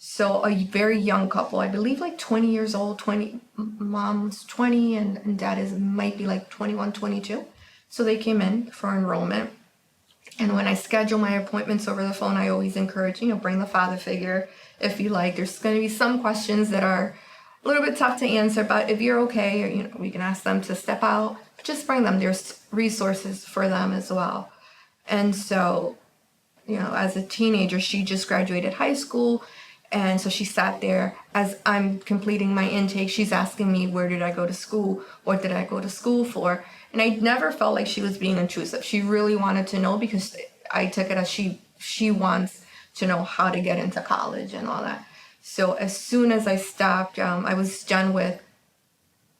So a very young couple, I believe like 20 years old, 20, mom's 20 and dad might be like 21, 22. So they came in for enrollment. And when I schedule my appointments over the phone, I always encourage, bring the father figure if you like. There's going to be some questions that are a little bit tough to answer, but if you're okay, or, we can ask them to step out, but just bring them. There's resources for them as well. And so, as a teenager, she just graduated high school. And so she sat there as I'm completing my intake. She's asking me, where did I go to school? What did I go to school for? And I never felt like she was being intrusive. She really wanted to know because I took it as she wants to know how to get into college and all that. So as soon as I stopped, I was done with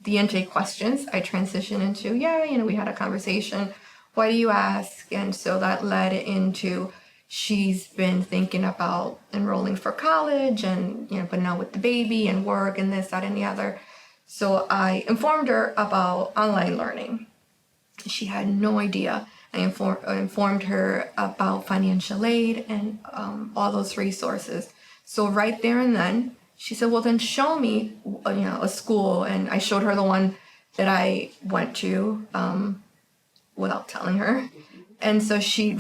the intake questions. I transitioned into, we had a conversation. Why do you ask? And so that led into she's been thinking about enrolling for college and, but now with the baby and work and this, that, and the other. So I informed her about online learning. She had no idea. I informed her about financial aid and all those resources. So right there and then, she said, well, then show me, a school. And I showed her the one that I went to without telling her. And so she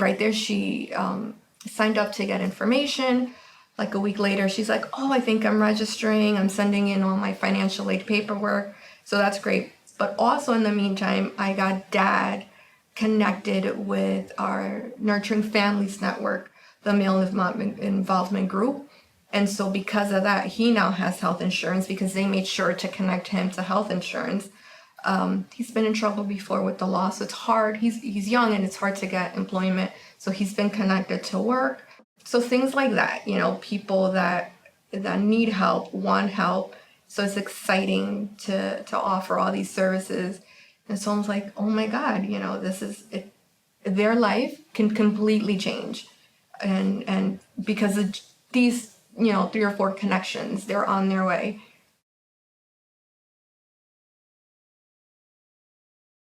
signed up to get information. Like a week later, she's like, oh, I think I'm registering. I'm sending in all my financial aid paperwork. So that's great. But also in the meantime, I got dad connected with our Nurturing Families Network, the male involvement group. And so because of that, he now has health insurance because they made sure to connect him to health insurance. He's been in trouble before with the law, so it's hard. He's young and it's hard to get employment. So he's been connected to work. So things like that, people that need help, want help. So it's exciting to offer all these services. And so I was like, oh my God, this is it. Their life can completely change. And because of these, 3 or 4 connections, they're on their way.